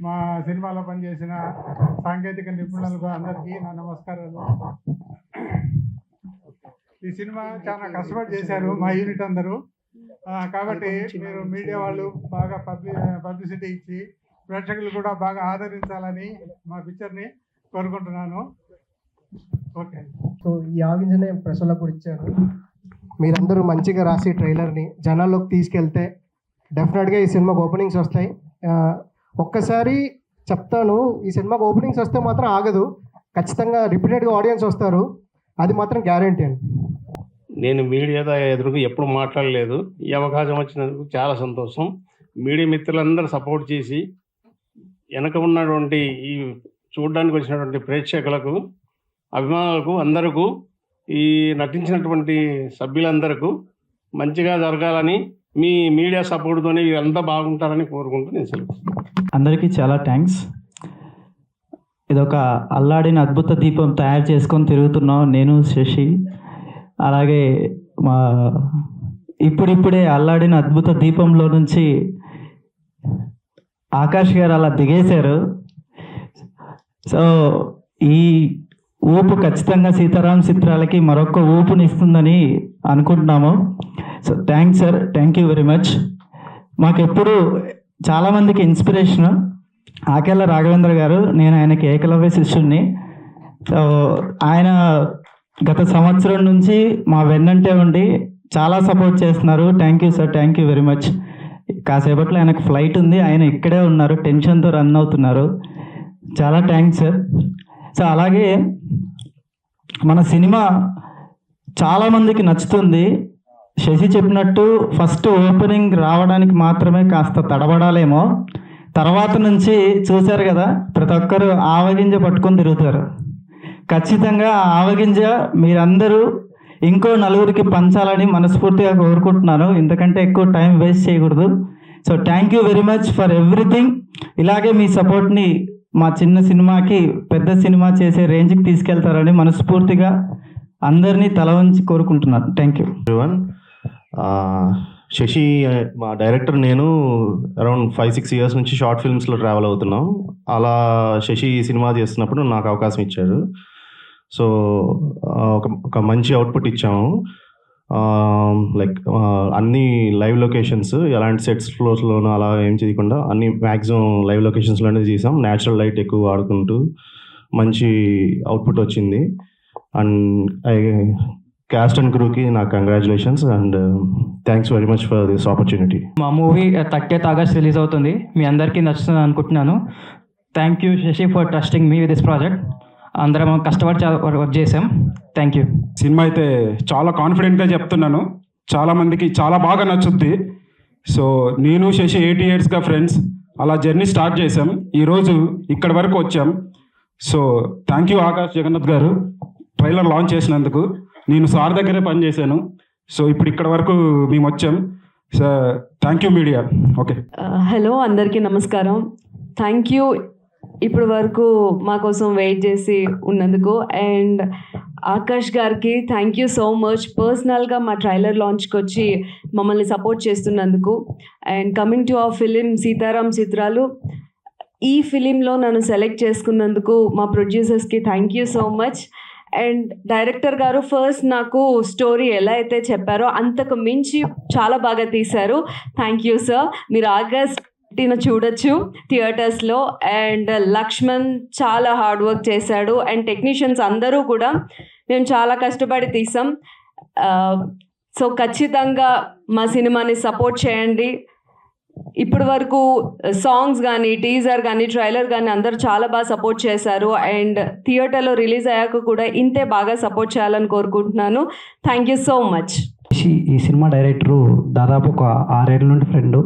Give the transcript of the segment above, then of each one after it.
మా సినిమాలో పనిచేసిన సాంకేతిక నిపుణులకు అందరికీ నా నమస్కారాలు. ఈ సినిమా చాలా కష్టపడి చేశారు మా యూనిట్ అందరూ. కాబట్టి మీరు మీడియా వాళ్ళు బాగా పబ్లిసిటీ ఇచ్చి ప్రేక్షకులు కూడా బాగా ఆదరించాలని మా పిక్చర్ని కోరుకుంటున్నాను. ఓకే. సో ఈ ఆవింజనే ప్రజలకు కూడా ఇచ్చారు. మీరందరూ మంచిగా రాసి ట్రైలర్ని జనాల్లోకి తీసుకెళ్తే డెఫినెట్గా ఈ సినిమాకి ఓపెనింగ్స్ వస్తాయి. ఒక్కసారి చెప్తాను, ఈ సినిమాకి ఓపెనింగ్స్ వస్తే మాత్రం ఆగదు, ఖచ్చితంగా రిపీటెడ్గా ఆడియన్స్ వస్తారు, అది మాత్రం గ్యారంటీ అండి. నేను మీడియా ఎదురుగా ఎప్పుడు మాట్లాడలేదు. ఈ అవకాశం వచ్చినందుకు చాలా సంతోషం. మీడియా మిత్రులందరూ సపోర్ట్ చేసి వెనక ఉన్నటువంటి ఈ చూడడానికి వచ్చినటువంటి ప్రేక్షకులకు, అభిమానులకు, అందరకు, ఈ నటించినటువంటి సభ్యులందరకు మంచిగా జరగాలని, మీ మీడియా సపోర్ట్తోనే వీరంతా బాగుంటారని కోరుకుంటూ నేను సెలవు. అందరికీ చాలా థ్యాంక్స్. ఇదొక అల్లాడిన అద్భుత దీపం తయారు చేసుకొని తిరుగుతున్నాం నేను, శశి, అలాగే మా ఇప్పుడిప్పుడే అల్లాడిన అద్భుత దీపంలో నుంచి ఆకాష్ గారు అలా దిగేశారు. సో ఈ ఊపు ఖచ్చితంగా సీతారాం చిత్రాలకి మరొక ఊపునిస్తుందని అనుకుంటున్నాము. So thanks sir, thank you very much. మాకెప్పుడు చాలామందికి ఇన్స్పిరేషన్ ఆకేళ్ళ రాఘవేంద్ర గారు. నేను ఆయనకి ఏకలవ్య శిష్యుడిని. సో ఆయన గత సంవత్సరం నుంచి మా వెన్నంటే ఉండి చాలా సపోర్ట్ చేస్తున్నారు. Thank you sir, thank you very much. కాసేపట్లో ఆయనకు ఫ్లైట్ ఉంది, ఆయన ఇక్కడే ఉన్నారు, టెన్షన్తో రన్ అవుతున్నారు. చాలా థ్యాంక్స్ సార్. సో అలాగే మన సినిమా చాలామందికి నచ్చుతుంది. శశి చెప్పినట్టు ఫస్ట్ ఓపెనింగ్ రావడానికి మాత్రమే కాస్త తడబడాలేమో, తర్వాత నుంచి చూశారు కదా ప్రతి ఒక్కరు ఆవగింజ పట్టుకొని తిరుగుతారు. ఖచ్చితంగా ఆవగింజ మీరందరూ ఇంకో నలుగురికి పంచాలని మనస్ఫూర్తిగా కోరుకుంటున్నాను. ఇంతకంటే ఎక్కువ టైం వేస్ట్ చేయకూడదు. So thank you very much for everything. ఇలాగే మీ సపోర్ట్ని మా చిన్న సినిమాకి పెద్ద సినిమా చేసే రేంజ్కి తీసుకెళ్తారని మనస్ఫూర్తిగా అందరినీ తల వంచి కోరుకుంటున్నాను. Thank you. శశి మా డైరెక్టర్, నేను అరౌండ్ 5-6 ఇయర్స్ నుంచి షార్ట్ ఫిల్మ్స్లో ట్రావెల్ అవుతున్నాం. అలా శశి సినిమా చేస్తున్నప్పుడు నాకు అవకాశం ఇచ్చారు. సో ఒక మంచి అవుట్పుట్ ఇచ్చాము. లైక్ అన్ని లైవ్ లొకేషన్స్, ఎలాంటి సెట్స్ ఫ్లోర్స్లోనూ అలా ఏం చేయకుండా అన్ని మ్యాక్సిమం లైవ్ లొకేషన్స్లోనే చేసాం. న్యాచురల్ లైట్ ఎక్కువ వాడుకుంటూ మంచి అవుట్పుట్ వచ్చింది. అండ్ క్యాస్ట్ అండ్ క్రూకి నాకు congratulations and thanks very much for this opportunity. మా మూవీ 30th ఆగస్ట్ రిలీజ్ అవుతుంది. మీ అందరికీ నచ్చుతుంది అనుకుంటున్నాను. Thank you Shashi for trusting me with this project. అందరం కష్టపడి వర్క్ చేసాం. Thank you. సినిమా అయితే చాలా కాన్ఫిడెంట్గా చెప్తున్నాను, చాలామందికి చాలా బాగా నచ్చుద్ది. సో నేను శశి 8 yearsగా ఫ్రెండ్స్, అలా జర్నీ స్టార్ట్ చేసాం, ఈరోజు ఇక్కడి వరకు వచ్చాం. So thank you Akash Jagannath garu trailer launch చేసినందుకు. నేను సార్ దగ్గరే పనిచేశాను. సో ఇప్పుడు ఇక్కడ వరకు మేము వచ్చాం. So thank you media. Okay, hello అందరికీ నమస్కారం. థ్యాంక్ యూ ఇప్పటి వరకు మా కోసం వెయిట్ చేసి ఉన్నందుకు. అండ్ ఆకాష్ గారికి థ్యాంక్ యూ సో మచ్, పర్సనల్గా మా ట్రైలర్ లాంచ్కి వచ్చి మమ్మల్ని సపోర్ట్ చేస్తున్నందుకు. And coming to our film Sitaram చిత్రాలు, ఈ ఫిలింలో నన్ను సెలెక్ట్ చేసుకున్నందుకు మా ప్రొడ్యూసర్స్కి thank you so much. And director గారు ఫస్ట్ నాకు స్టోరీ ఎలా అయితే చెప్పారో అంతకు మించి చాలా బాగా తీశారు. Thank you sir. మీరు ఆగస్ట్ చూడొచ్చు థియేటర్స్లో. అండ్ లక్ష్మణ్ చాలా హార్డ్ వర్క్ చేశాడు. అండ్ టెక్నీషియన్స్ అందరూ కూడా మేము చాలా కష్టపడి తీసాం. సో ఖచ్చితంగా మా సినిమాని సపోర్ట్ చేయండి. ఇప్పటి వరకు సాంగ్స్ కానీ, టీజర్ కానీ, ట్రైలర్ కానీ అందరూ చాలా బాగా సపోర్ట్ చేశారు. అండ్ థియేటర్లో రిలీజ్ అయ్యాక కూడా ఇంతే బాగా సపోర్ట్ చేయాలని కోరుకుంటున్నాను. Thank you so much. ఈ సినిమా డైరెక్టరు దాదాపు ఒక 6 ఏళ్ళ నుండి ఫ్రెండ్.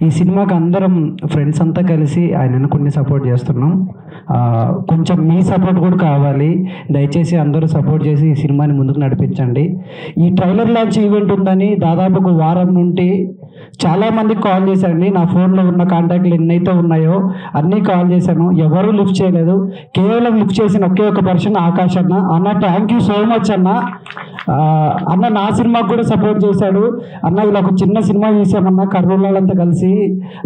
ఈ సినిమాకి అందరం ఫ్రెండ్స్ అంతా కలిసి ఆయన కొన్ని సపోర్ట్ చేస్తున్నాం. కొంచెం మీ సపోర్ట్ కూడా కావాలి. దయచేసి అందరూ సపోర్ట్ చేసి ఈ సినిమాని ముందుకు నడిపించండి. ఈ ట్రైలర్ లాంచ్ ఈవెంట్ ఉందని దాదాపు ఒక వారం నుండి చాలామందికి కాల్ చేశానండి. నా ఫోన్లో ఉన్న కాంటాక్ట్లు ఎన్నైతే ఉన్నాయో అన్నీ కాల్ చేశాను, ఎవరూ లిఫ్ట్ చేయలేదు. కేవలం లిఫ్ట్ చేసిన ఒకే ఒక పర్సన్ ఆకాష్ అన్న. థ్యాంక్ యూ సో మచ్ అన్న. నా సినిమాకు కూడా సపోర్ట్ చేశాడు. అన్న ఇలా ఒక చిన్న సినిమా తీసామన్నా కర్రూళ్ళంతా కలిసి,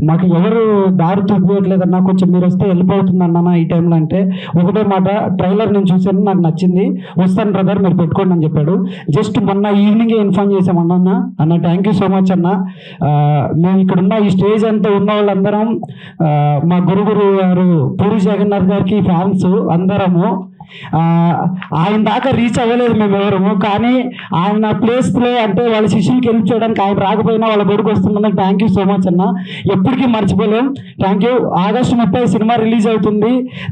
మాకు ఎవరు దారి చూపించట్లేదన్నా, కొంచెం మీరు వస్తే వెళ్ళిపోతుంది అన్న ఈ టైంలో అంటే, ఒకటే మాట, ట్రైలర్ నేను చూశాను, నాకు నచ్చింది, వస్తాను బ్రదర్ మీరు పెట్టుకోండి అని చెప్పాడు. జస్ట్ మొన్న ఈవినింగే ఇన్ఫార్మ్ చేసామన్న. అన్న థ్యాంక్ యూ సో మచ్ అన్న. మేము ఇక్కడ ఉన్న ఈ స్టేజ్ అంతా ఉన్న వాళ్ళందరం మా గురువు గారు పూరి జగన్నాథ్ గారికి ఫ్యాన్స్ అందరము. ఆయన దాకా రీచ్ అవ్వలేదు మేము ఎవరము, కానీ ఆయన ప్లేస్లో అంటే వాళ్ళ శిష్యులకి హెల్ప్ చేయడానికి ఆయన రాకపోయినా వాళ్ళ కొడుకు వస్తున్నందుకు థ్యాంక్ యూ సో మచ్ అన్న, ఎప్పటికీ మర్చిపోలేం. Thank you. ఆగస్టు 30 సినిమా రిలీజ్ అవుతుంది,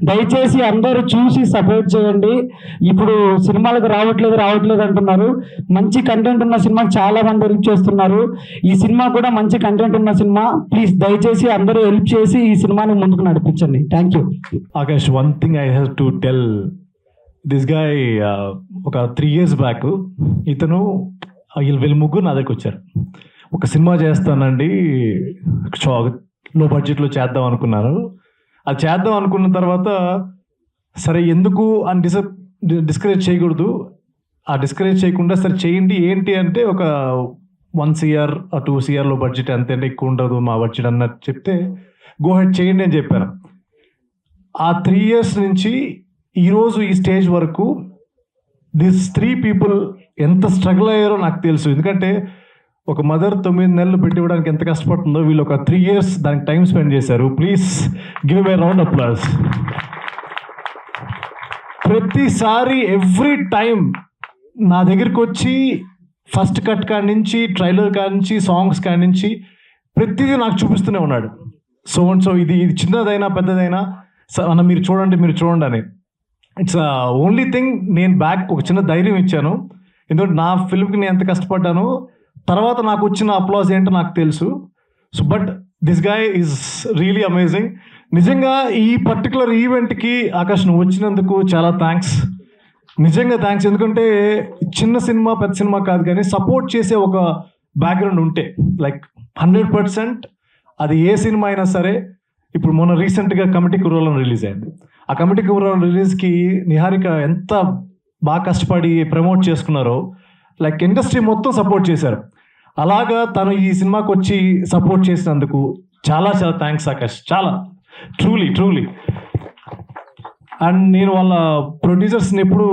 దయచేసి అందరూ చూసి సపోర్ట్ చేయండి. ఇప్పుడు సినిమాలకు రావట్లేదు అంటున్నారు, మంచి కంటెంట్ ఉన్న సినిమాకి చాలా మంది హెల్ప్ చేస్తున్నారు. ఈ సినిమా కూడా మంచి కంటెంట్ ఉన్న సినిమా, ప్లీజ్ దయచేసి అందరూ హెల్ప్ చేసి ఈ సినిమాని ముందుకు నడిపించండి. Thank you. Akash, one thing I have to tell this guy, ఒక 3 years బ్యాక్ ఇతను వీళ్ళు ముగ్గురు నా దగ్గరికి వచ్చారు. ఒక సినిమా చేస్తానండి, లో బడ్జెట్లో చేద్దాం అనుకున్నాను. అది చేద్దాం అనుకున్న తర్వాత సరే ఎందుకు అని డిస్కరేజ్ చేయకూడదు, ఆ డిస్కరేజ్ చేయకుండా సరే చేయండి. ఏంటి అంటే ఒక 1 CR 2 CR లో బడ్జెట్ అంతే, ఎక్కువ ఉండదు మా బడ్జెట్ అన్నట్టు చెప్తే గో హెడ్ చేయండి అని చెప్పాను. ఆ 3 years నుంచి ఈరోజు ఈ స్టేజ్ వరకు దిస్ 3 people ఎంత స్ట్రగుల్ అయ్యారో నాకు తెలుసు. ఎందుకంటే ఒక మదర్ 9 నెలలు పెట్టి ఇవ్వడానికి ఎంత కష్టపడుతుందో వీళ్ళు ఒక 3 years దానికి టైం స్పెండ్ చేశారు. Please give a round applause. ప్రతిసారి ఎవ్రీ టైం నా దగ్గరికి వచ్చి ఫస్ట్ కట్ కాడి నుంచి ట్రైలర్ కాడి నుంచి సాంగ్స్ కాడి నుంచి ప్రతిదీ నాకు చూపిస్తూనే ఉన్నాడు. సో ఇది చిన్నదైనా పెద్దదైనా అన్న మీరు చూడండి అని. ఇట్స్ ఓన్లీ థింగ్ నేను బ్యాక్ ఒక చిన్న ధైర్యం ఇచ్చాను. ఎందుకంటే నా ఫిల్మ్కి నేను ఎంత కష్టపడ్డానో తర్వాత నాకు వచ్చిన అప్లాజ్ ఏంటో నాకు తెలుసు. So but this guy is really amazing. నిజంగా ఈ పర్టికులర్ ఈవెంట్కి ఆకాష్ నువ్వు వచ్చినందుకు చాలా థ్యాంక్స్, నిజంగా థ్యాంక్స్. ఎందుకంటే చిన్న సినిమా పెద్ద సినిమా కాదు, కానీ సపోర్ట్ చేసే ఒక బ్యాక్గ్రౌండ్ ఉంటే లైక్ 100% అది ఏ సినిమా అయినా సరే. ఇప్పుడు మొన్న రీసెంట్గా కమిటీ కుర్రోళ్ళని రిలీజ్ అయింది. ఆ కమిటీ కుర్రోళ్ళ రిలీజ్కి నిహారిక ఎంత బాగా కష్టపడి ప్రమోట్ చేసుకున్నారో, లైక్ ఇండస్ట్రీ మొత్తం సపోర్ట్ చేశారు. అలాగా తను ఈ సినిమాకి వచ్చి సపోర్ట్ చేసినందుకు చాలా చాలా థ్యాంక్స్ ఆకాష్, చాలా ట్రూలీ. అండ్ నేను వాళ్ళ ప్రొడ్యూసర్స్ని ఎప్పుడు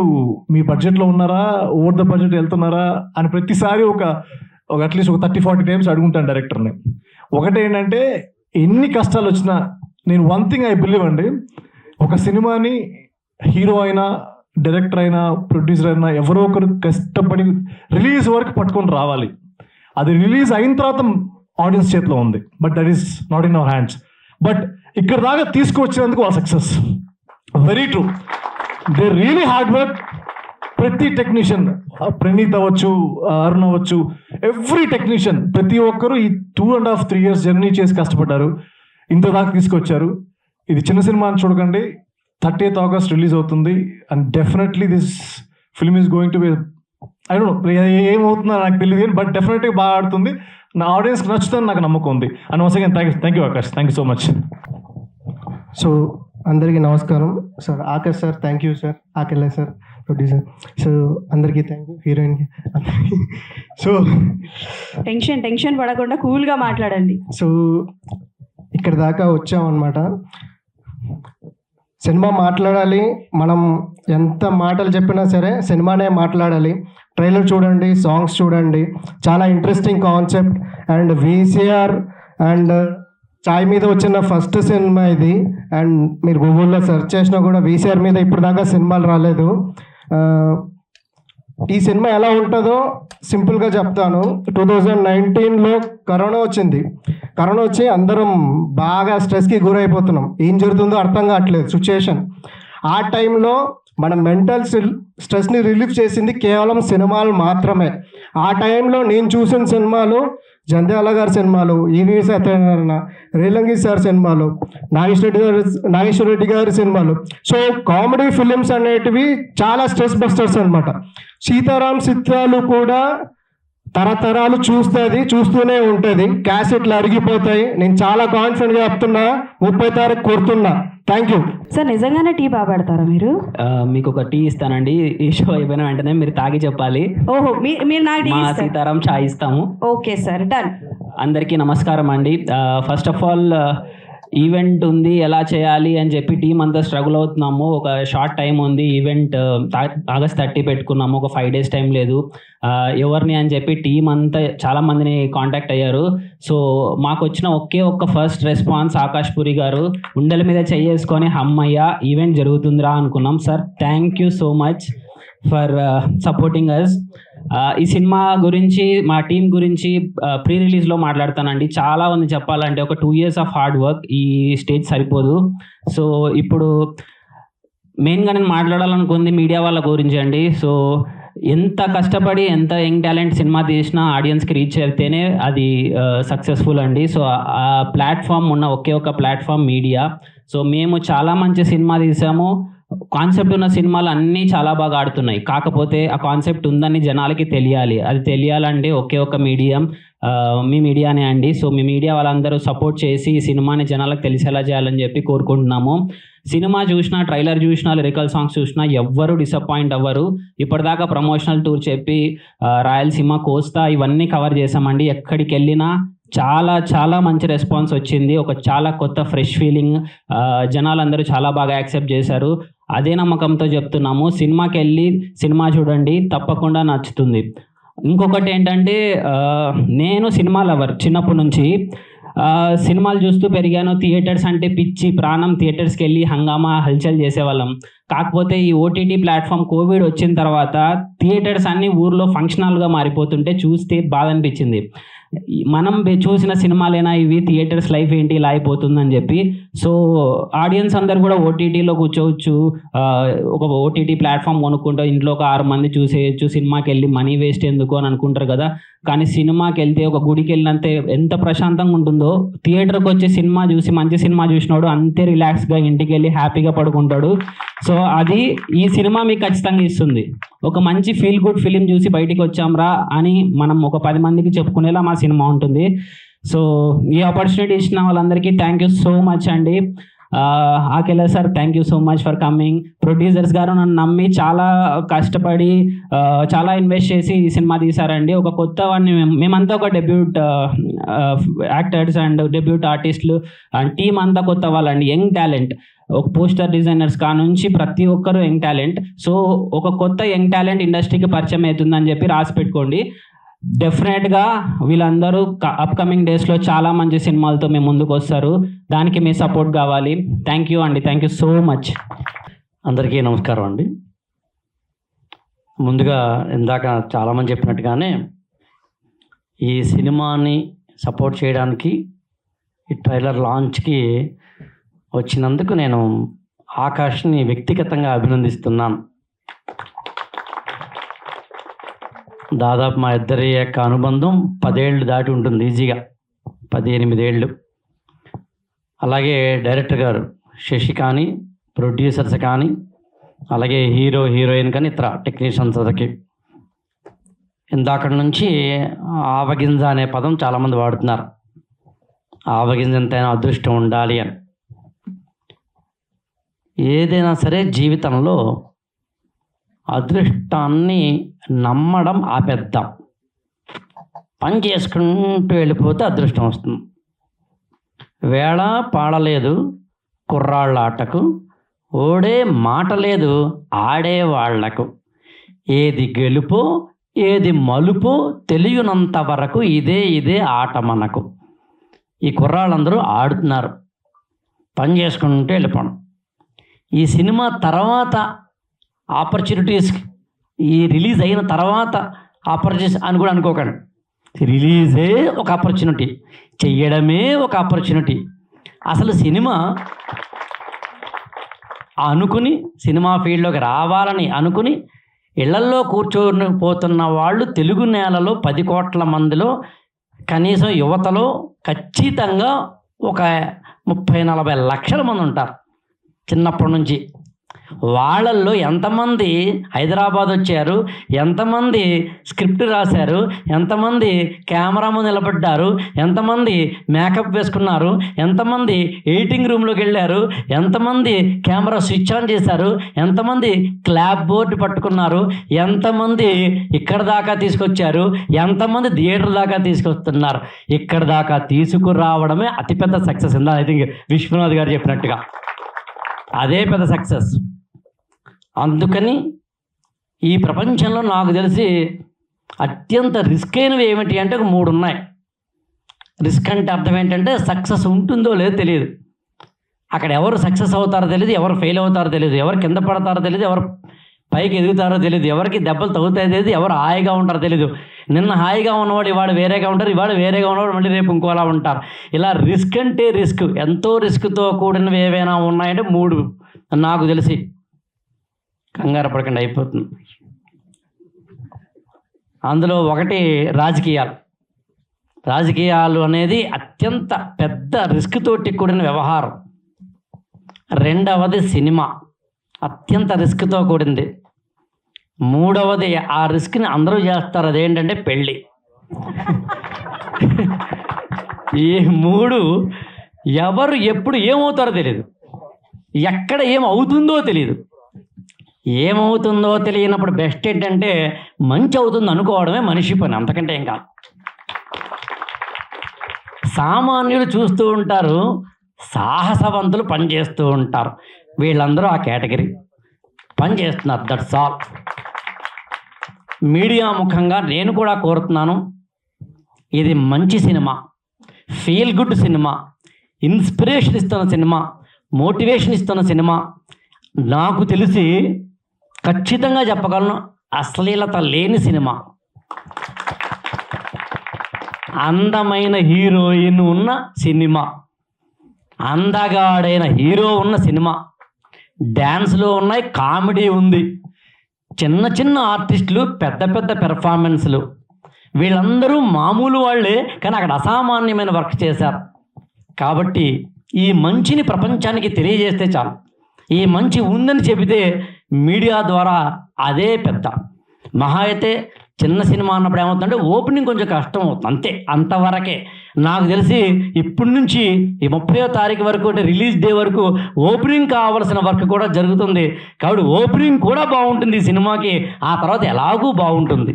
మీ బడ్జెట్లో ఉన్నారా, ఓవర్ ద బడ్జెట్ వెళ్తున్నారా అని ప్రతిసారి ఒక అట్లీస్ట్ ఒక 30-40 times అడుగుంటాను డైరెక్టర్ని. ఒకటేంటంటే ఎన్ని కష్టాలు వచ్చినా నేను వన్ థింగ్ ఐ బిలీవ్ అండి, ఒక సినిమాని హీరో అయినా డైరెక్టర్ అయినా ప్రొడ్యూసర్ అయినా ఎవరో ఒకరు కష్టపడి రిలీజ్ వరకు పట్టుకొని రావాలి. అది రిలీజ్ అయిన తర్వాత ఆడియన్స్ చేతిలో ఉంది, but that is not in our hands. But ఇక్కడ దాకా తీసుకువచ్చినందుకు వాళ్ళ success very true. They really hard work. ప్రతి టెక్నీషియన్, ప్రణీత్ అవ్వచ్చు, అరుణ్ అవ్వచ్చు, ఎవ్రీ టెక్నీషియన్ ప్రతి ఒక్కరు ఈ 2.5-3 years జర్నీ చేసి కష్టపడ్డారు, ఇంత దాకా తీసుకొచ్చారు. ఇది చిన్న సినిమా అని చూడకండి, 30th August రిలీజ్ అవుతుంది. And definitely this film is going to be, I don't know ఏమవుతుందో నాకు తెలియదు, బట్ డెఫినెట్గా బాగా ఆడుతుంది. నా ఆడియన్స్కి నచ్చుతుందని నాకు నమ్మకం ఉంది. And once again thank you Akash, thank you so much. So అందరికీ నమస్కారం sir. Akash sir thank you sir, Akella sir producer. So అందరికీ థ్యాంక్ యూ, హీరోయిన్కి. సో టెన్షన్ పడకుండా కూల్గా మాట్లాడండి. సో ఇక్కడ దాకా వచ్చామన్నమాట. సినిమా మాట్లాడాలి, మనం ఎంత మాటలు చెప్పినా సరే సినిమానే మాట్లాడాలి. ట్రైలర్ చూడండి, సాంగ్స్ చూడండి, చాలా interesting concept. And VCR and చాయ్ మీద వచ్చిన ఫస్ట్ సినిమా ఇది. అండ్ మీరు గూగుల్లో సెర్చ్ చేసినా కూడా VCR మీద ఇప్పుడు దాకా సినిమాలు రాలేదు. ఈ సినిమా ఎలా ఉంటుందో సింపుల్గా చెప్తాను. 2019లో కరోనా వచ్చింది. కరోనా వచ్చి అందరం బాగా స్ట్రెస్కి గురైపోతున్నాం, ఏం జరుగుతుందో అర్థం కావట్లేదు సిచ్యుయేషన్. ఆ టైంలో మన మెంటల్ స్ట్రెస్ని రిలీఫ్ చేసింది కేవలం సినిమాలు మాత్రమే. ఆ టైంలో నేను చూసిన సినిమాలు జంధ్యాల గారి సినిమాలు, ఈవి సత్యనారాయణ, రేలంగి సార్ సినిమాలు, నాగేశ్వర రెడ్డి గారి సినిమాలు. సో కామెడీ ఫిలిమ్స్ అనేటివి చాలా స్ట్రెస్ బస్టర్స్ అనమాట. సీతారాం చిత్రాలు కూడా తరతరాలు చూస్తూనే ఉంటుంది. క్యాసెట్లు అరిగిపోతాయి. నేను చాలా కాన్ఫిడెంట్గా చెప్తున్నా, 30 తారీఖు కొడుతున్నా థ్యాంక్ యూ. సార్ నిజంగానే టీ బాగా పెడతారా మీరు? మీకు ఒక టీ ఇస్తానండి, ఈ షో అయిపోయిన వెంటనే మీరు తాగి చెప్పాలి. ఓహో, మీరు నాకు టీ మా ఇస్తారు. సీతారాం చాయ్ ఇస్తాము. Okay sir, done. అందరికీ నమస్కారం అండి. ఫస్ట్ ఆఫ్ ఆల్ ఈవెంట్ ఉంది, ఎలా చేయాలి అని చెప్పి టీం అంతా స్ట్రగుల్ అవుతున్నాము. ఒక షార్ట్ టైం ఉంది, ఈవెంట్ ఆగస్ట్ 30 పెట్టుకున్నాము, ఒక 5 days టైం లేదు. ఎవరిని అని చెప్పి టీం అంతా చాలా మందిని కాంటాక్ట్ అయ్యారు. సో మాకు వచ్చిన ఒక్క ఫస్ట్ రెస్పాన్స్ ఆకాష్ పురి గారు ఉండల మీద చేసుకొని అమ్మయ్య ఈవెంట్ జరుగుతుందిరా అనుకున్నాం. Sir thank you so much for supporting us. ఈ సినిమా గురించి, మా టీం గురించి ప్రీ రిలీజ్లో మాట్లాడతానండి. చాలా ఉంది చెప్పాలంటే, ఒక 2 years ఆఫ్ హార్డ్ వర్క్, ఈ స్టేజ్ సరిపోదు. సో ఇప్పుడు మెయిన్గా నేను మాట్లాడాలనుకుంది మీడియా వాళ్ళ గురించి అండి. సో ఎంత కష్టపడి ఎంత యంగ్ టాలెంట్ సినిమా తీసినా ఆడియన్స్కి రీచ్ అయితేనే అది సక్సెస్ఫుల్ అండి. సో ఆ ప్లాట్ఫామ్ ఉన్న ఒక్క ప్లాట్ఫామ్ మీడియా. సో మేము చాలా మంచి సినిమా తీసాము, కాన్సెప్ట్ ఉన్న సినిమాలు అన్నీ చాలా బాగా ఆడుతున్నాయి. కాకపోతే ఆ కాన్సెప్ట్ ఉందని జనాలకి తెలియాలి. అది తెలియాలంటే ఒక్క మీడియం మీ మీడియానే అండి. సో మీ మీడియా వాళ్ళందరూ సపోర్ట్ చేసి ఈ సినిమాని జనాలకు తెలిసేలా చేయాలని చెప్పి కోరుకుంటున్నాము. సినిమా చూసినా, ట్రైలర్ చూసినా, లిరికల్ సాంగ్స్ చూసినా ఎవ్వరూ డిసప్పాయింట్ అవ్వరు. ఇప్పటిదాకా ప్రమోషనల్ టూర్ చెప్పి రాయలసీమ, కోస్తా ఇవన్నీ కవర్ చేసామండి. ఎక్కడికి వెళ్ళినా చాలా చాలా మంచి రెస్పాన్స్ వచ్చింది. ఒక చాలా కొత్త ఫ్రెష్ ఫీలింగ్, జనాలందరూ చాలా బాగా యాక్సెప్ట్ చేశారు. అదే నమ్మకంతో చెప్తున్నాము, సినిమాకి వెళ్ళి సినిమా చూడండి, తప్పకుండా నచ్చుతుంది. ఇంకొకటి ఏంటంటే, నేను సినిమా లవర్ చిన్నప్పటి నుంచి. సినిమాలు చూస్తూ పెరిగాను. థియేటర్స్ అంటే పిచ్చి ప్రాణం. థియేటర్స్కి వెళ్ళి హంగామా హల్చల్ చేసేవాళ్ళం. కాకపోతే ఈ ఓటీటీ ప్లాట్ఫామ్ కోవిడ్ వచ్చిన తర్వాత థియేటర్స్ అన్నీ ఊర్లో ఫంక్షన్ హాల్గా మారిపోతుంటే చూస్తే బాధ అనిపించింది. మనం చూసిన సినిమాలేనా ఇవి, థియేటర్స్ లైఫ్ ఏంటి ఇలా అయిపోతుందని చెప్పి. సో ఆడియన్స్ అందరు కూడా ఓటీటీలో కూర్చోవచ్చు, ఒక ఓటీటీ ప్లాట్ఫామ్ కొనుక్కుంటూ ఇంట్లో ఒక 6 మంది చూసేయచ్చు. సినిమాకి వెళ్ళి మనీ వేస్ట్ ఎందుకు అని అనుకుంటారు కదా. కానీ సినిమాకి వెళ్తే ఒక గుడికి వెళ్ళినంత ఎంత ప్రశాంతంగా ఉంటుందో, థియేటర్కి వచ్చి సినిమా చూసి మంచి సినిమా చూసినాడు అంతే రిలాక్స్గా ఇంటికి వెళ్ళి హ్యాపీగా పడుకుంటాడు. సో అది ఈ సినిమా మీకు ఖచ్చితంగా ఇస్తుంది. ఒక మంచి ఫీల్ గుడ్ ఫిలిం చూసి బయటికి వచ్చాంరా అని మనం ఒక 10 మందికి చెప్పుకునేలా మా సినిమా ఉంటుంది. సో ఈ ఆపర్చునిటీ ఇచ్చిన వాళ్ళందరికీ థ్యాంక్ యూ సో మచ్ అండి. ఆకెలా sir, thank you so much for coming. Producers గారు నన్ను నమ్మి చాలా కష్టపడి చాలా ఇన్వెస్ట్ చేసి ఈ సినిమా తీశారండి. ఒక కొత్త వాడిని, మేమంతా ఒక డెబ్యూట్ యాక్టర్స్ అండ్ డెబ్యూట్ ఆర్టిస్టులు అండ్ టీం అంతా కొత్త వాళ్ళండి, యంగ్ టాలెంట్. ఒక పోస్టర్ డిజైనర్స్ నుంచి ప్రతి ఒక్కరు యంగ్ టాలెంట్. సో ఒక కొత్త యంగ్ టాలెంట్ ఇండస్ట్రీకి పరిచయం అవుతుందని చెప్పి రాసి పెట్టుకోండి. డెఫినెట్గా వీళ్ళందరూ అప్కమింగ్ డేస్లో చాలా మంచి సినిమాలతో మేము ముందుకు వస్తారు. దానికి మీ సపోర్ట్ కావాలి. థ్యాంక్ యూ అండి, థ్యాంక్ యూ సో మచ్. అందరికీ నమస్కారం అండి. ముందుగా ఇందాక చాలామంది చెప్పినట్టుగానే ఈ సినిమాని సపోర్ట్ చేయడానికి ఈ ట్రైలర్ లాంచ్కి వచ్చినందుకు నేను ఆకాష్ని వ్యక్తిగతంగా అభినందిస్తున్నాను. దాదాపు మా ఇద్దరి యొక్క అనుబంధం 10 ఏళ్ళు దాటి ఉంటుంది, ఈజీగా 18 ఏళ్ళు. అలాగే డైరెక్టర్ గారు శశి కానీ, ప్రొడ్యూసర్స్ కానీ, అలాగే హీరో హీరోయిన్ కానీ, ఇతర టెక్నీషియన్స్ అందరికి ఇందాక నుంచి ఆవగింజ అనే పదం చాలామంది వాడుతున్నారు. ఆవగింజ ఎంతైనా అదృష్టం ఉండాలి అని. ఏదైనా సరే జీవితంలో అదృష్టాన్ని నమ్మడం ఆపేద్దాం. పని చేసుకుంటూ వెళ్ళిపోతే అదృష్టం వస్తుంది. వేళ పాడలేదు కుర్రాళ్ళ ఆటకు, ఓడే మాట లేదు ఆడేవాళ్లకు, ఏది గెలుపో ఏది మలుపో తెలియనంత వరకు ఇదే ఆట మనకు. ఈ కుర్రాళ్ళందరూ ఆడుతున్నారు, పని చేసుకుంటూ వెళ్ళిపోవడం. ఈ సినిమా తర్వాత ఆపర్చునిటీస్, ఈ రిలీజ్ అయిన తర్వాత ఆపర్చునిటీస్ అని కూడా అనుకోకండి. రిలీజే ఒక ఆపర్చునిటీ, చెయ్యడమే ఒక ఆపర్చునిటీ. అసలు సినిమా అనుకుని సినిమా ఫీల్డ్లోకి రావాలని అనుకుని ఇళ్లల్లో కూర్చొని పోతున్న వాళ్ళు తెలుగు నేలలో 10 కోట్ల మందిలో కనీసం యువతలో ఖచ్చితంగా ఒక 30-40 లక్షల మంది ఉంటారు. చిన్నప్పటి నుంచి వాళ్ళల్లో ఎంతమంది హైదరాబాద్ వచ్చారు, ఎంతమంది స్క్రిప్ట్ రాశారు, ఎంతమంది కెమెరా ముందు నిలబడ్డారు, ఎంతమంది మేకప్ వేసుకున్నారు, ఎంతమంది ఎడిటింగ్ రూమ్లోకి వెళ్ళారు, ఎంతమంది కెమెరా స్విచ్ ఆన్ చేశారు, ఎంతమంది క్లాప్ బోర్డు పట్టుకున్నారు, ఎంతమంది ఇక్కడ దాకా తీసుకొచ్చారు, ఎంతమంది థియేటర్ దాకా తీసుకొస్తున్నారు. ఇక్కడ దాకా తీసుకురావడమే అతిపెద్ద సక్సెస్. ఇందా ఐ థింక్ విశ్వనాథ్ గారు చెప్పినట్టుగా అదే పెద్ద సక్సెస్. అందుకని ఈ ప్రపంచంలో నాకు తెలిసి అత్యంత రిస్క్ అయినవి ఏమిటి అంటే ఒక 3 ఉన్నాయి. రిస్క్ అంటే అర్థం ఏంటంటే సక్సెస్ ఉంటుందో లేదో తెలియదు, అక్కడ ఎవరు సక్సెస్ అవుతారో తెలియదు, ఎవరు ఫెయిల్ అవుతారో తెలియదు, ఎవరు కింద పడతారో తెలియదు, ఎవరు పైకి ఎదుగుతారో తెలియదు, ఎవరికి దెబ్బలు తగ్గుతాయో తెలియదు, ఎవరు హాయిగా ఉంటారో తెలియదు. నిన్న హాయిగా ఉన్నవాడు ఇవాడు వేరేగా ఉంటారు, ఇవాడు వేరేగా ఉన్నవాడు మళ్ళీ రేపు ఇంకోలా ఉంటారు. ఇలా రిస్క్ అంటే రిస్క్, ఎంతో రిస్క్తో కూడినవి ఏవైనా ఉన్నాయంటే 3 నాకు తెలిసి. కంగారు పడకండి, అయిపోతుంది. అందులో ఒకటి రాజకీయాలు. రాజకీయాలు అనేది అత్యంత పెద్ద రిస్క్ తోటి కూడిన వ్యవహారం. రెండవది సినిమా, అత్యంత రిస్క్తో కూడింది. మూడవది ఆ రిస్క్ని అందరూ చేస్తారు, అదేంటంటే పెళ్ళి. ఈ 3 ఎవరు ఎప్పుడు ఏమవుతారో తెలియదు, ఎక్కడ ఏమవుతుందో తెలియదు. ఏమవుతుందో తెలియనప్పుడు బెస్ట్ ఏంటంటే మంచి అవుతుంది అనుకోవడమే మనిషి పని, అంతకంటే ఏం కాదు. సామాన్యులు చూస్తూ ఉంటారు, సాహసవంతులు పనిచేస్తూ ఉంటారు. వీళ్ళందరూ ఆ కేటగిరీ పని చేస్తున్నారు. That's all. మీడియా ముఖంగా నేను కూడా కోరుతున్నాను, ఇది మంచి cinema, feel good cinema, inspiration ఇస్తున్న సినిమా, మోటివేషన్ ఇస్తున్న సినిమా. నాకు తెలిసి ఖచ్చితంగా చెప్పగలను, అశ్లీలత లేని సినిమా. అందమైన హీరోయిన్ ఉన్న సినిమా, అందగాడైన హీరో ఉన్న సినిమా, డ్యాన్స్లో ఉన్నాయి, కామెడీ ఉంది, చిన్న చిన్న ఆర్టిస్టులు, పెద్ద పెద్ద పెర్ఫార్మెన్స్లు. వీళ్ళందరూ మామూలు వాళ్ళే, కానీ అక్కడ అసామాన్యమైన వర్క్ చేశారు. కాబట్టి ఈ మంచిని ప్రపంచానికి తెలియజేస్తే చాలు. ఈ మంచి ఉందని చెబితే మీడియా ద్వారా అదే పెద్ద. మహా అయితే చిన్న సినిమా అన్నప్పుడు ఏమవుతుందంటే ఓపెనింగ్ కొంచెం కష్టం అవుతుంది, అంతే, అంతవరకే. నాకు తెలిసి ఇప్పటి నుంచి ఈ 30వ తారీఖు వరకు, అంటే రిలీజ్ డే వరకు ఓపెనింగ్ కావాల్సిన వర్క్ కూడా జరుగుతుంది. కాబట్టి ఓపెనింగ్ కూడా బాగుంటుంది ఈ సినిమాకి, ఆ తర్వాత ఎలాగూ బాగుంటుంది.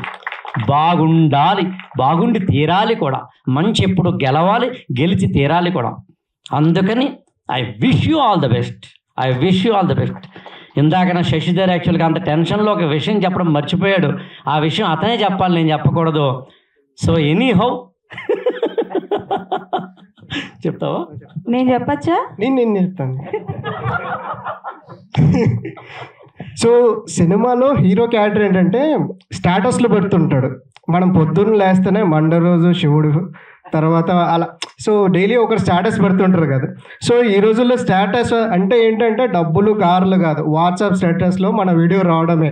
బాగుండాలి, బాగుండి తీరాలి కూడా. మంచి ఎప్పుడు గెలవాలి, గెలిచి తీరాలి కూడా. అందుకని I wish you all the best, I wish you all the best. ఇందాక నా శశిధర్ యాక్చువల్గా అంత టెన్షన్లో ఒక విషయం చెప్పడం మర్చిపోయాడు. ఆ విషయం అతనే చెప్పాలి, నేను చెప్పకూడదు. సో ఎనీ హౌ చెప్తావా? నేను చెప్పచ్చా? నేను చెప్తాను. సో సినిమాలో హీరో క్యారెక్టర్ ఏంటంటే స్టేటస్లు పెడుతుంటాడు. మనం పొద్దున్న లేస్తేనే మండే రోజు శివుడు, తర్వాత అలా. సో డైలీ ఒకరు స్టేటస్ పెడుతుంటారు కదా. సో ఈ రోజుల్లో స్టేటస్ అంటే ఏంటంటే డబ్బులు, కార్లు కాదు, వాట్సాప్ స్టేటస్లో మన వీడియో రావడమే,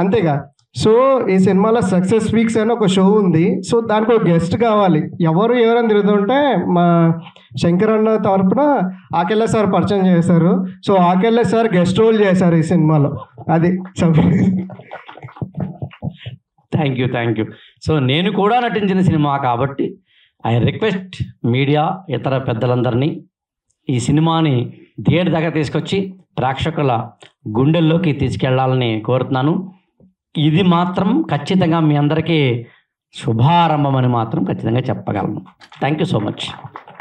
అంతేగా. సో ఈ సినిమాలో సక్సెస్ వీక్స్ అని ఒక షో ఉంది. సో దానికి ఒక గెస్ట్ కావాలి. ఎవరైనా తిరుగుతుంటే మా శంకర్ అన్న తరపున ఆకెళ్ళ సార్ పరిచయం చేశారు. So Akella sir guest role చేశారు ఈ సినిమాలో. అది థ్యాంక్ యూ. సో నేను కూడా నటించిన సినిమా కాబట్టి ఐ రిక్వెస్ట్ మీడియా, ఇతర పెద్దలందరినీ ఈ సినిమాని థియేటర్ దాకా తీసుకొచ్చి ప్రేక్షకుల గుండెల్లోకి తీసుకెళ్లాలని కోరుతున్నాను. ఇది మాత్రం ఖచ్చితంగా మీ అందరికీ శుభారంభం అని మాత్రం ఖచ్చితంగా చెప్పగలను. Thank you so much.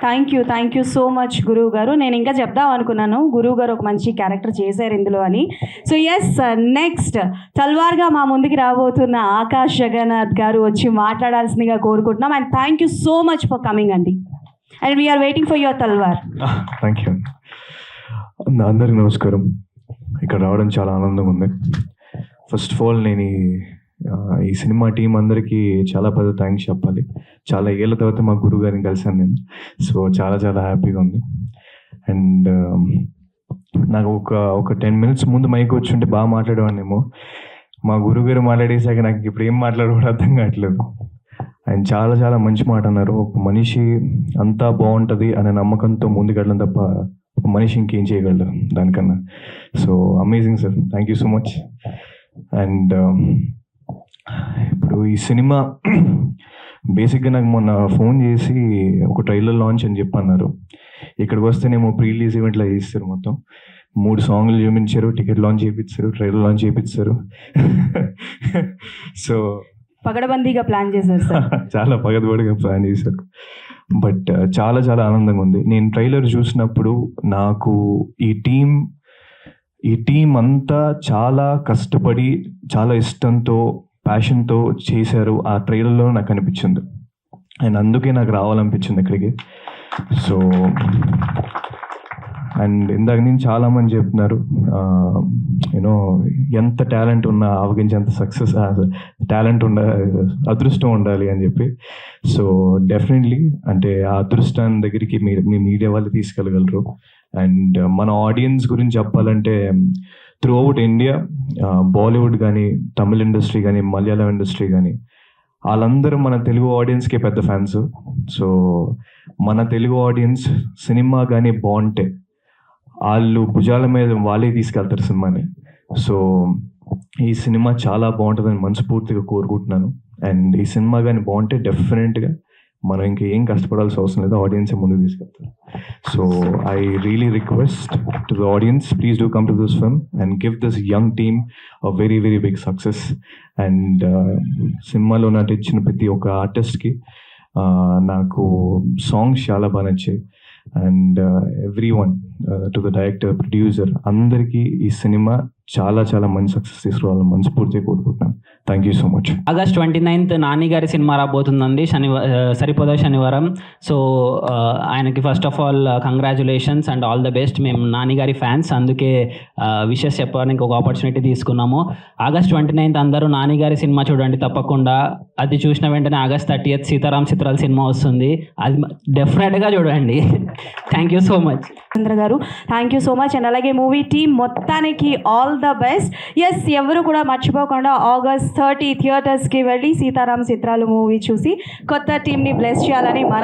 Thank you so much గురువు గారు. నేను ఇంకా చెప్దాం అనుకున్నాను, గురువు గారు ఒక మంచి క్యారెక్టర్ చేశారు ఇందులో అని. సో ఎస్, నెక్స్ట్ తల్వార్గా మా ముందుకి రాబోతున్న ఆకాష్ జగన్నాథ్ గారు వచ్చి మాట్లాడాల్సిందిగా కోరుకుంటున్నాం. And thank you so much for coming అండి. And we are waiting for your Talwar. Thank you. అందరికీ నమస్కారం. ఇక్కడ రావడం చాలా ఆనందంగా ఉంది. ఫస్ట్ ఆఫ్ ఆల్ నేను ఈ సినిమా టీం అందరికీ చాలా పెద్ద థ్యాంక్స్ చెప్పాలి. చాలా ఏళ్ళ తర్వాత మా గురువు గారిని కలిసాను నేను. సో చాలా చాలా హ్యాపీగా ఉంది. అండ్ నాకు ఒక 10 minutes ముందు మైక్ వచ్చి ఉంటే బాగా మాట్లాడేవాడినేమో. మా గురువుగారు మాట్లాడేసాక నాకు ఇప్పుడు ఏం మాట్లాడకూడదు అర్థం కావట్లేదు. ఆయన చాలా చాలా మంచి మాట అన్నారు. ఒక మనిషి అంతా బాగుంటుంది అనే నమ్మకంతో ముందుకెళ్ళడం తప్ప మనిషి ఇంకేం చేయగలడు దానికన్నా. So amazing sir, thank you so much. And ఇప్పుడు ఈ సినిమా బేసిక్గా నాకు మొన్న ఫోన్ చేసి ఒక ట్రైలర్ లాంచ్ అని చెప్పి అన్నారు. ఇక్కడికి వస్తేనేమో ప్రీ రిలీజ్ ఈవెంట్లో చేస్తారు, మొత్తం 3 సాంగ్లు చూపించారు, టికెట్ లాంచ్ చేయించారు, ట్రైలర్ లాంచ్ చేయించారు. సో పగడబందీగా ప్లాన్ చేశారు సార్. చాలా పగడబందీగా ప్లాన్ చేశారు. బట్ చాలా చాలా ఆనందంగా ఉంది. నేను ట్రైలర్ చూసినప్పుడు నాకు ఈ టీం అంతా చాలా కష్టపడి చాలా ఇష్టంతో ప్యాషన్తో చేశారు ఆ ట్రైలర్లో నాకు అనిపించింది. అండ్ అందుకే నాకు రావాలనిపించింది ఇక్కడికి. సో అండ్ ఇందాక నుంచి చాలామంది చెప్తున్నారు యూనో ఎంత టాలెంట్ ఉన్నా ఆవగించేంత సక్సెస్ టాలెంట్ అదృష్టం ఉండాలి అని చెప్పి. సో డెఫినెట్లీ అంటే ఆ అదృష్టాన్ని దగ్గరికి మీ మీడియా వాళ్ళు తీసుకెళ్ళగలరు. అండ్ మన ఆడియన్స్ గురించి చెప్పాలంటే త్రూ అవుట్ ఇండియా, బాలీవుడ్ కానీ, తమిళ ఇండస్ట్రీ కానీ, మలయాళం ఇండస్ట్రీ కానీ, వాళ్ళందరూ మన తెలుగు ఆడియన్స్కి పెద్ద ఫ్యాన్స్. సో మన తెలుగు ఆడియన్స్ సినిమా కానీ బాగుంటే వాళ్ళు భుజాల మీద వాళ్ళే తీసుకెళ్తారు సినిమాని. సో ఈ సినిమా చాలా బాగుంటుందని మనస్ఫూర్తిగా కోరుకుంటున్నాను. అండ్ ఈ సినిమా కానీ బాగుంటే డెఫినెట్గా మనం ఇంకేం కష్టపడాల్సిన అవసరం లేదు, ఆడియన్సే ముందుకు తీసుకెళ్తారు. So I really request to the audience, please do come to this film and give this young team a very very big success. And సినిమాలో నటించిన ప్రతి ఒక్క ఆర్టిస్ట్కి నాకు సాంగ్స్ చాలా బాగా నచ్చాయి. And every one to the director, producer, అందరికీ ఈ సినిమా చాలా చాలా మంచి సక్సెస్ తీసుకురావాలని మనస్ఫూర్తిగా కోరుకుంటున్నాను. Thank you so much. August 29th Nani గారి సినిమా రాబోతుందండి, సరిపోదా శనివారం. సో ఆయనకి first of all congratulations and all the best. మేము నాని గారి ఫ్యాన్స్, అందుకే విషెస్ చెప్పడానికి ఒక ఆపర్చునిటీ తీసుకున్నాము. ఆగస్ట్ 29th అందరూ నాని గారి సినిమా చూడండి తప్పకుండా. అది చూసిన వెంటనే ఆగస్ట్ 30th సీతారాం చిత్రాల సినిమా వస్తుంది, అది డెఫినెట్గా చూడండి. థ్యాంక్ యూ సో మచ్ చంద్ర గారు, thank you so much. And అలాగే మూవీ టీమ్ మొత్తానికి ఆల్ ద బెస్ట్. ఎస్, ఎవరు కూడా మర్చిపోకుండా August 30 థియేటర్స్కి వెళ్ళి సీతారాం చిత్రాలు మూవీ చూసి కొత్త టీంని బ్లెస్ చేయాలని మన